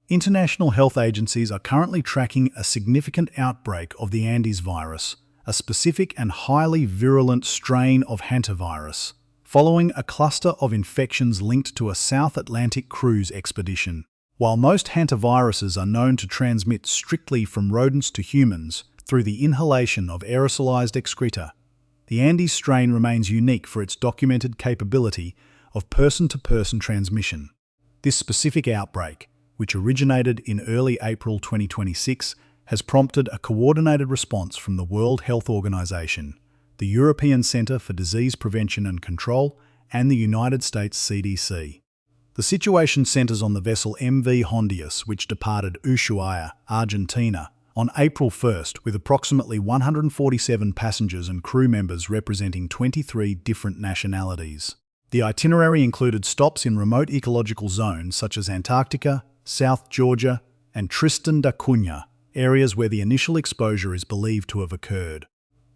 International health agencies are currently tracking a significant outbreak of the Andes virus, a specific and highly virulent strain of hantavirus, following a cluster of infections linked to a South Atlantic cruise expedition. While most hantaviruses are known to transmit strictly from rodents to humans through the inhalation of aerosolized excreta, the Andes strain remains unique for its documented capability of person-to-person transmission. This specific outbreak, which originated in early April 2026, has prompted a coordinated response from the World Health Organization, the European Centre for Disease Prevention and Control, and the United States CDC. The situation centres on the vessel MV Hondius, which departed Ushuaia, Argentina, on April 1st with approximately 147 passengers and crew members representing 23 different nationalities. The itinerary included stops in remote ecological zones such as Antarctica, South Georgia, and Tristan da Cunha, areas where the initial exposure is believed to have occurred.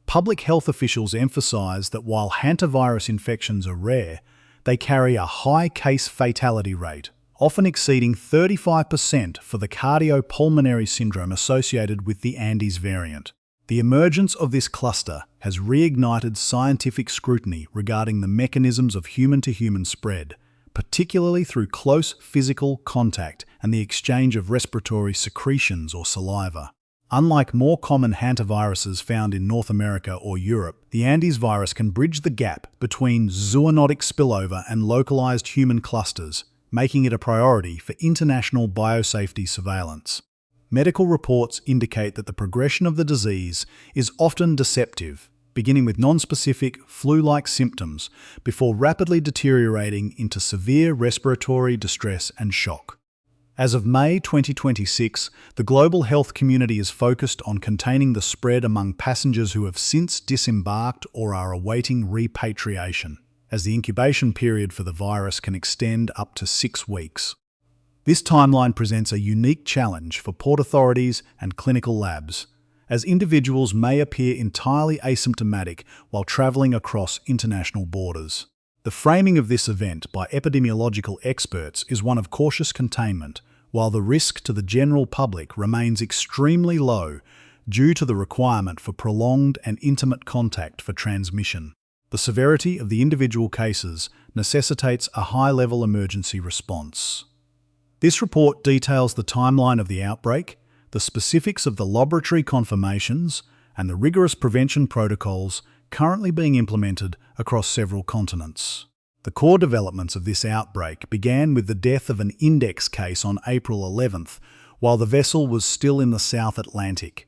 Public health officials emphasise that while hantavirus infections are rare, they carry a high case fatality rate, often exceeding 35% for the cardiopulmonary syndrome associated with the Andes variant. The emergence of this cluster has reignited scientific scrutiny regarding the mechanisms of human-to-human spread, particularly through close physical contact and the exchange of respiratory secretions or saliva. Unlike more common hantaviruses found in North America or Europe, the Andes virus can bridge the gap between zoonotic spillover and localized human clusters, making it a priority for international biosafety surveillance. Medical reports indicate that the progression of the disease is often deceptive, beginning with non-specific flu-like symptoms before rapidly deteriorating into severe respiratory distress and shock. As of May 2026, the global health community is focused on containing the spread among passengers who have since disembarked or are awaiting repatriation, as the incubation period for the virus can extend up to 6 weeks. This timeline presents a unique challenge for port authorities and clinical labs, as individuals may appear entirely asymptomatic while travelling across international borders. The framing of this event by epidemiological experts is one of cautious containment, while the risk to the general public remains extremely low due to the requirement for prolonged and intimate contact for transmission. The severity of the individual cases necessitates a high-level emergency response. This report details the timeline of the outbreak, the specifics of the laboratory confirmations, and the rigorous prevention protocols currently being implemented across several continents. The core developments of this outbreak began with the death of an index case on April 11th, while the vessel was still in the South Atlantic.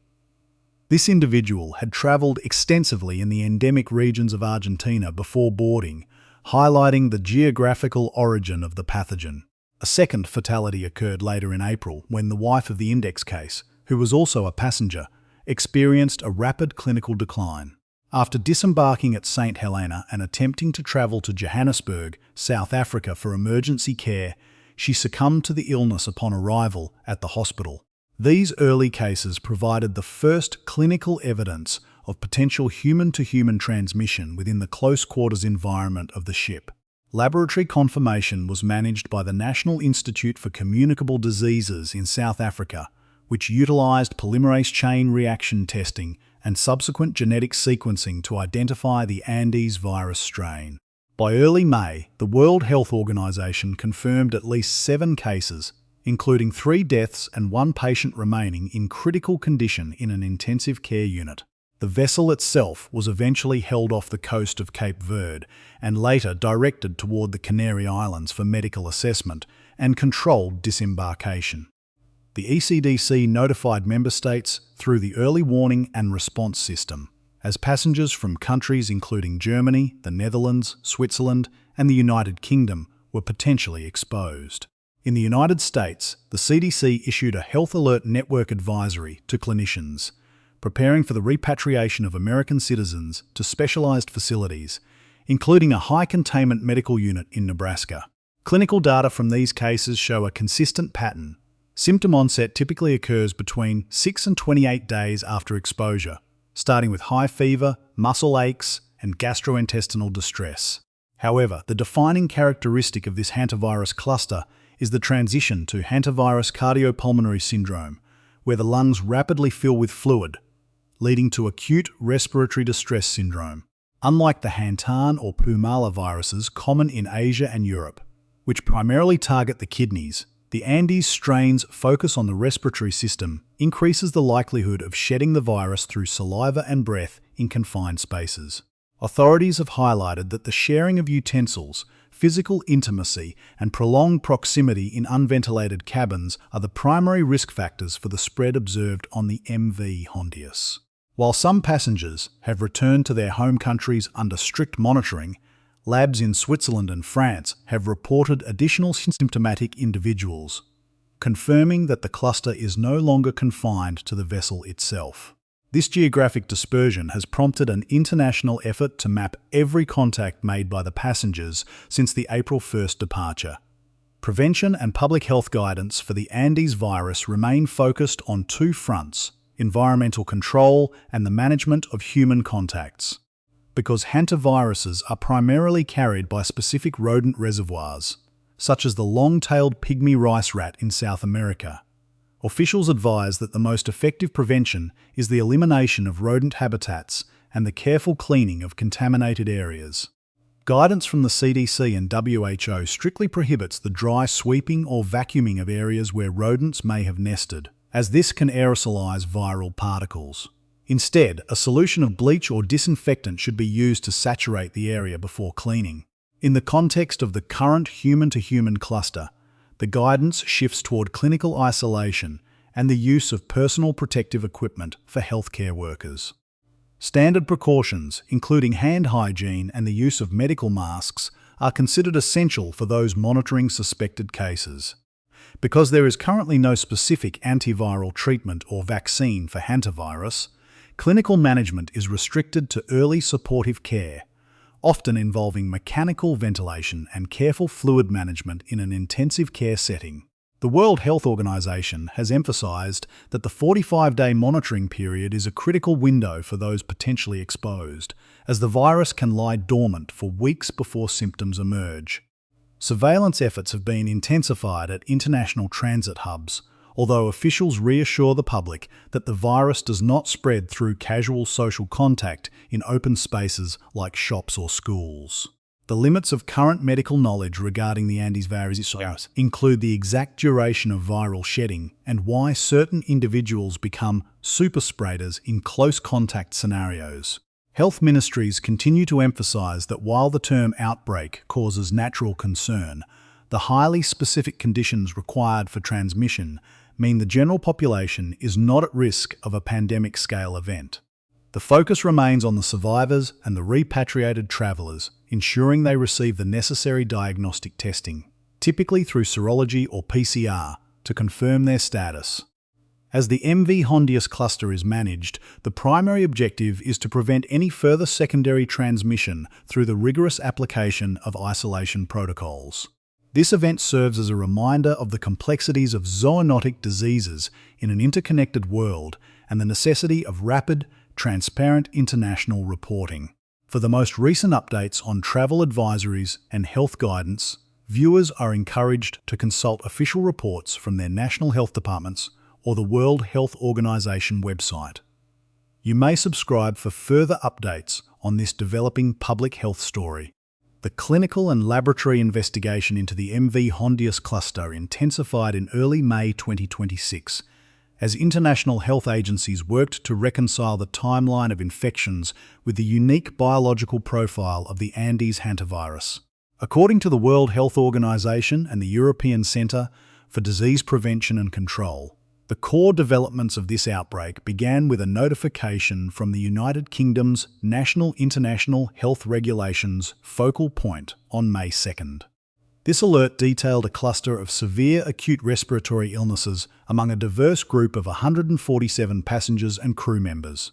This individual had travelled extensively in the endemic regions of Argentina before boarding, highlighting the geographical origin of the pathogen. A second fatality occurred later in April when the wife of the index case, who was also a passenger, experienced a rapid clinical decline. After disembarking at St. Helena and attempting to travel to Johannesburg, South Africa for emergency care, she succumbed to the illness upon arrival at the hospital. These early cases provided the first clinical evidence of potential human-to-human transmission within the close quarters environment of the ship. Laboratory confirmation was managed by the National Institute for Communicable Diseases in South Africa, which utilised polymerase chain reaction testing and subsequent genetic sequencing to identify the Andes virus strain. By early May, the World Health Organization confirmed at least 7 cases, including 3 deaths and 1 patient remaining in critical condition in an intensive care unit. The vessel itself was eventually held off the coast of Cape Verde and later directed toward the Canary Islands for medical assessment and controlled disembarkation. The ECDC notified member states through the early warning and response system, as passengers from countries including Germany, the Netherlands, Switzerland, and the United Kingdom were potentially exposed. In the United States, the CDC issued a Health Alert Network advisory to clinicians, preparing for the repatriation of American citizens to specialized facilities, including a high-containment medical unit in Nebraska. Clinical data from these cases show a consistent pattern. Symptom onset typically occurs between 6 and 28 days after exposure, starting with high fever, muscle aches, and gastrointestinal distress. However, the defining characteristic of this hantavirus cluster is the transition to hantavirus cardiopulmonary syndrome, where the lungs rapidly fill with fluid, leading to acute respiratory distress syndrome. Unlike the Hantan or Pumala viruses common in Asia and Europe, which primarily target the kidneys, the Andes strain's focus on the respiratory system increases the likelihood of shedding the virus through saliva and breath in confined spaces. Authorities have highlighted that the sharing of utensils, physical intimacy, and prolonged proximity in unventilated cabins are the primary risk factors for the spread observed on the MV Hondius. While some passengers have returned to their home countries under strict monitoring, labs in Switzerland and France have reported additional symptomatic individuals, confirming that the cluster is no longer confined to the vessel itself. This geographic dispersion has prompted an international effort to map every contact made by the passengers since the April 1st departure. Prevention and public health guidance for the Andes virus remain focused on two fronts: environmental control and the management of human contacts. Because hantaviruses are primarily carried by specific rodent reservoirs, such as the long-tailed pygmy rice rat in South America, officials advise that the most effective prevention is the elimination of rodent habitats and the careful cleaning of contaminated areas. Guidance from the CDC and WHO strictly prohibits the dry sweeping or vacuuming of areas where rodents may have nested, as this can aerosolize viral particles. Instead, a solution of bleach or disinfectant should be used to saturate the area before cleaning. In the context of the current human-to-human cluster, the guidance shifts toward clinical isolation and the use of personal protective equipment for healthcare workers. Standard precautions, including hand hygiene and the use of medical masks, are considered essential for those monitoring suspected cases. Because there is currently no specific antiviral treatment or vaccine for hantavirus, clinical management is restricted to early supportive care, often involving mechanical ventilation and careful fluid management in an intensive care setting. The World Health Organization has emphasized that the 45-day monitoring period is a critical window for those potentially exposed, as the virus can lie dormant for weeks before symptoms emerge. Surveillance efforts have been intensified at international transit hubs, although officials reassure the public that the virus does not spread through casual social contact in open spaces like shops or schools. The limits of current medical knowledge regarding the Andes virus include the exact duration of viral shedding and why certain individuals become super spreaders in close contact scenarios. Health ministries continue to emphasize that while the term outbreak causes natural concern, the highly specific conditions required for transmission mean the general population is not at risk of a pandemic-scale event. The focus remains on the survivors and the repatriated travelers, ensuring they receive the necessary diagnostic testing, typically through serology or PCR, to confirm their status. As the MV Hondius cluster is managed, the primary objective is to prevent any further secondary transmission through the rigorous application of isolation protocols. This event serves as a reminder of the complexities of zoonotic diseases in an interconnected world and the necessity of rapid, transparent international reporting. For the most recent updates on travel advisories and health guidance, viewers are encouraged to consult official reports from their national health departments or the World Health Organization website. You may subscribe for further updates on this developing public health story. The clinical and laboratory investigation into the MV Hondius cluster intensified in early May 2026, as international health agencies worked to reconcile the timeline of infections with the unique biological profile of the Andes hantavirus. According to the World Health Organization and the European Centre for Disease Prevention and Control, the core developments of this outbreak began with a notification from the United Kingdom's National International Health Regulations focal point on May 2nd. This alert detailed a cluster of severe acute respiratory illnesses among a diverse group of 147 passengers and crew members.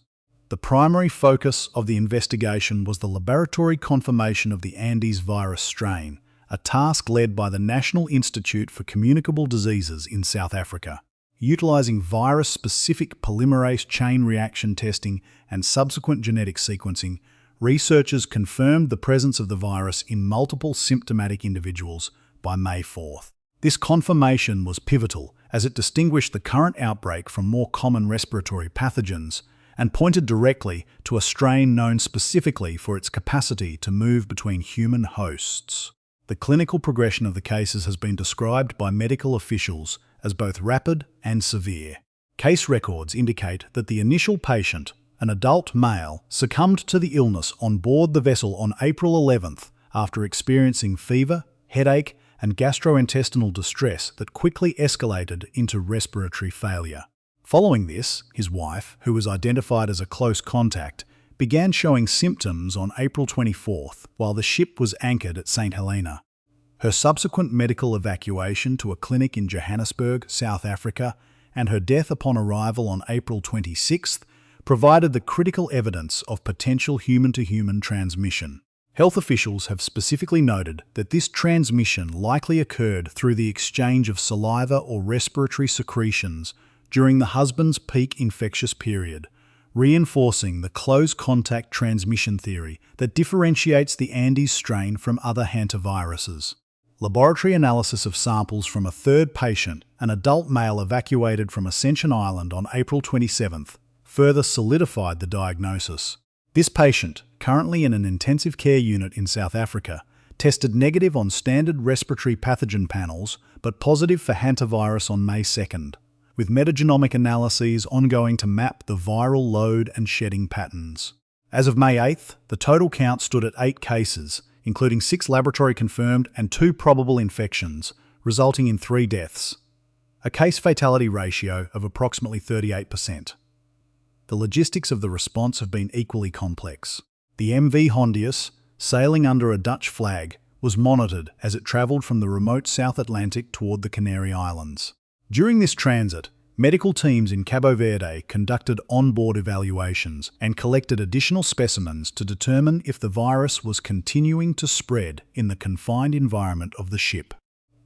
The primary focus of the investigation was the laboratory confirmation of the Andes virus strain, a task led by the National Institute for Communicable Diseases in South Africa. Utilizing virus-specific polymerase chain reaction testing and subsequent genetic sequencing, researchers confirmed the presence of the virus in multiple symptomatic individuals by May 4th. This confirmation was pivotal as it distinguished the current outbreak from more common respiratory pathogens and pointed directly to a strain known specifically for its capacity to move between human hosts. The clinical progression of the cases has been described by medical officials as both rapid and severe. Case records indicate that the initial patient, an adult male, succumbed to the illness on board the vessel on April 11th after experiencing fever, headache, and gastrointestinal distress that quickly escalated into respiratory failure. Following this, his wife, who was identified as a close contact, began showing symptoms on April 24th while the ship was anchored at St. Helena. Her subsequent medical evacuation to a clinic in Johannesburg, South Africa, and her death upon arrival on April 26th provided the critical evidence of potential human-to-human transmission. Health officials have specifically noted that this transmission likely occurred through the exchange of saliva or respiratory secretions during the husband's peak infectious period, reinforcing the close contact transmission theory that differentiates the Andes strain from other hantaviruses. Laboratory analysis of samples from a third patient, an adult male evacuated from Ascension Island on April 27th, further solidified the diagnosis. This patient, currently in an intensive care unit in South Africa, tested negative on standard respiratory pathogen panels but positive for hantavirus on May 2nd, with metagenomic analyses ongoing to map the viral load and shedding patterns. As of May 8th, the total count stood at 8 cases, including 6 laboratory-confirmed and 2 probable infections, resulting in 3 deaths, a case fatality ratio of approximately 38%. The logistics of the response have been equally complex. The MV Hondius, sailing under a Dutch flag, was monitored as it travelled from the remote South Atlantic toward the Canary Islands. During this transit, medical teams in Cabo Verde conducted on-board evaluations and collected additional specimens to determine if the virus was continuing to spread in the confined environment of the ship.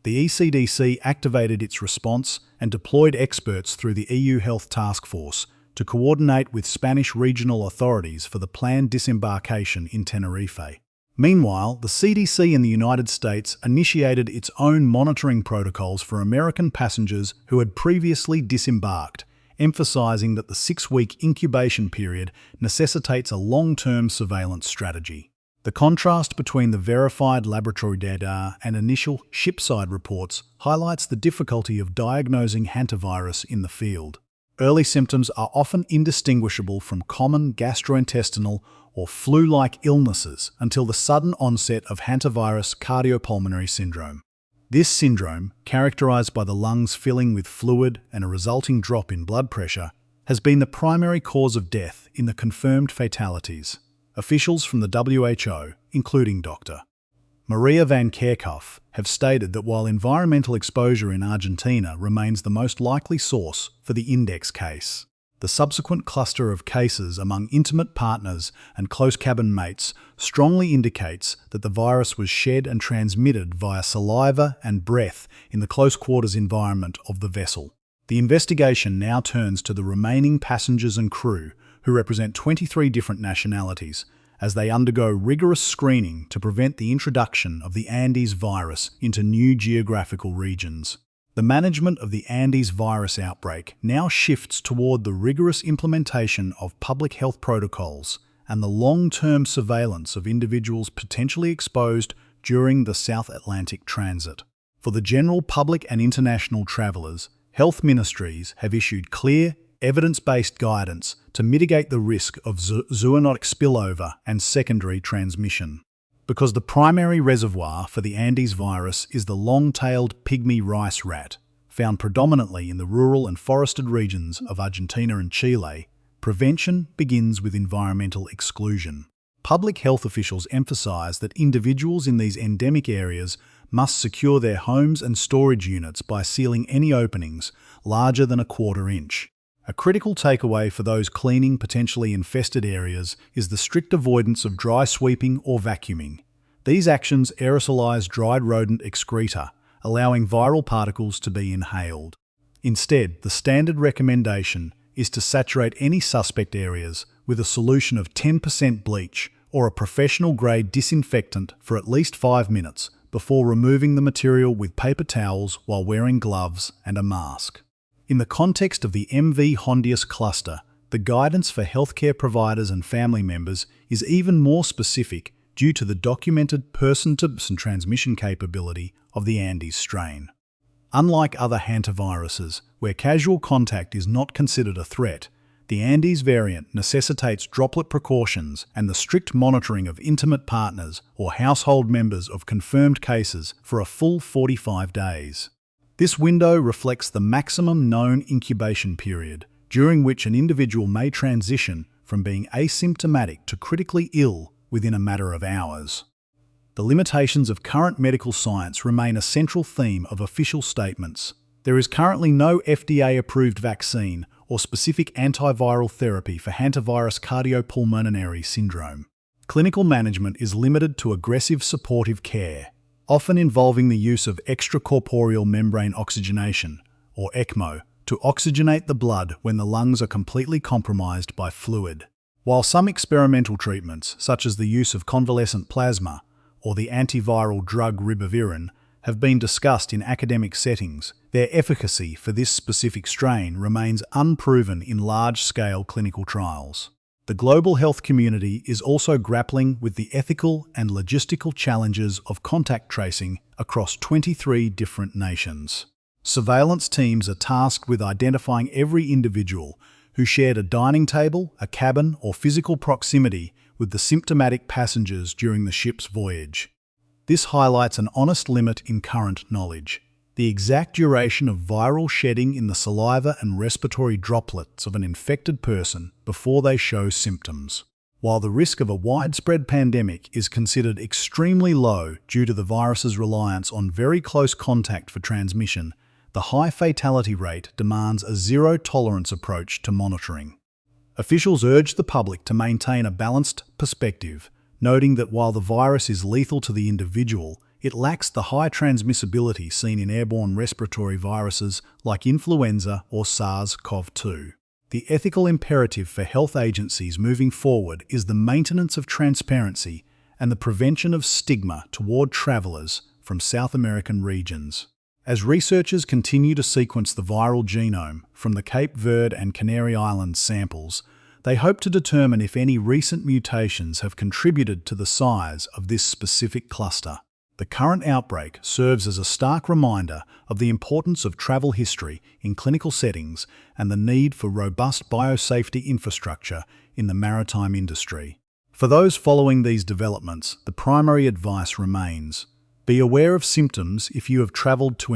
The ECDC activated its response and deployed experts through the EU Health Task Force to coordinate with Spanish regional authorities for the planned disembarkation in Tenerife. Meanwhile, the CDC in the United States initiated its own monitoring protocols for American passengers who had previously disembarked, emphasizing that the 6-week incubation period necessitates a long-term surveillance strategy. The contrast between the verified laboratory data and initial shipside reports highlights the difficulty of diagnosing hantavirus in the field. Early symptoms are often indistinguishable from common gastrointestinal or flu-like illnesses until the sudden onset of hantavirus cardiopulmonary syndrome. This syndrome, characterized by the lungs filling with fluid and a resulting drop in blood pressure, has been the primary cause of death in the confirmed fatalities. Officials from the WHO, including Dr. Maria van Kerkhoff, have stated that while environmental exposure in Argentina remains the most likely source for the index case, the subsequent cluster of cases among intimate partners and close cabin mates strongly indicates that the virus was shed and transmitted via saliva and breath in the close quarters environment of the vessel. The investigation now turns to the remaining passengers and crew, who represent 23 different nationalities, as they undergo rigorous screening to prevent the introduction of the Andes virus into new geographical regions. The management of the Andes virus outbreak now shifts toward the rigorous implementation of public health protocols and the long-term surveillance of individuals potentially exposed during the South Atlantic transit. For the general public and international travellers, health ministries have issued clear, evidence-based guidance to mitigate the risk of zoonotic spillover and secondary transmission. Because the primary reservoir for the Andes virus is the long-tailed pygmy rice rat, found predominantly in the rural and forested regions of Argentina and Chile, prevention begins with environmental exclusion. Public health officials emphasize that individuals in these endemic areas must secure their homes and storage units by sealing any openings larger than a quarter inch. A critical takeaway for those cleaning potentially infested areas is the strict avoidance of dry sweeping or vacuuming. These actions aerosolize dried rodent excreta, allowing viral particles to be inhaled. Instead, the standard recommendation is to saturate any suspect areas with a solution of 10% bleach or a professional-grade disinfectant for at least 5 minutes before removing the material with paper towels while wearing gloves and a mask. In the context of the MV Hondius cluster, the guidance for healthcare providers and family members is even more specific due to the documented person-to-person transmission capability of the Andes strain. Unlike other hantaviruses, where casual contact is not considered a threat, the Andes variant necessitates droplet precautions and the strict monitoring of intimate partners or household members of confirmed cases for a full 45 days. This window reflects the maximum known incubation period, during which an individual may transition from being asymptomatic to critically ill within a matter of hours. The limitations of current medical science remain a central theme of official statements. There is currently no FDA-approved vaccine or specific antiviral therapy for hantavirus cardiopulmonary syndrome. Clinical management is limited to aggressive supportive care, often involving the use of extracorporeal membrane oxygenation, or ECMO, to oxygenate the blood when the lungs are completely compromised by fluid. While some experimental treatments, such as the use of convalescent plasma or the antiviral drug ribavirin, have been discussed in academic settings, their efficacy for this specific strain remains unproven in large-scale clinical trials. The global health community is also grappling with the ethical and logistical challenges of contact tracing across 23 different nations. Surveillance teams are tasked with identifying every individual who shared a dining table, a cabin, or physical proximity with the symptomatic passengers during the ship's voyage. This highlights an honest limit in current knowledge: the exact duration of viral shedding in the saliva and respiratory droplets of an infected person before they show symptoms. While the risk of a widespread pandemic is considered extremely low due to the virus's reliance on very close contact for transmission, the high fatality rate demands a zero-tolerance approach to monitoring. Officials urge the public to maintain a balanced perspective, noting that while the virus is lethal to the individual, it lacks the high transmissibility seen in airborne respiratory viruses like influenza or SARS-CoV-2. The ethical imperative for health agencies moving forward is the maintenance of transparency and the prevention of stigma toward travelers from South American regions. As researchers continue to sequence the viral genome from the Cape Verde and Canary Islands samples, they hope to determine if any recent mutations have contributed to the size of this specific cluster. The current outbreak serves as a stark reminder of the importance of travel history in clinical settings and the need for robust biosafety infrastructure in the maritime industry. For those following these developments, the primary advice remains: be aware of symptoms if you have traveled to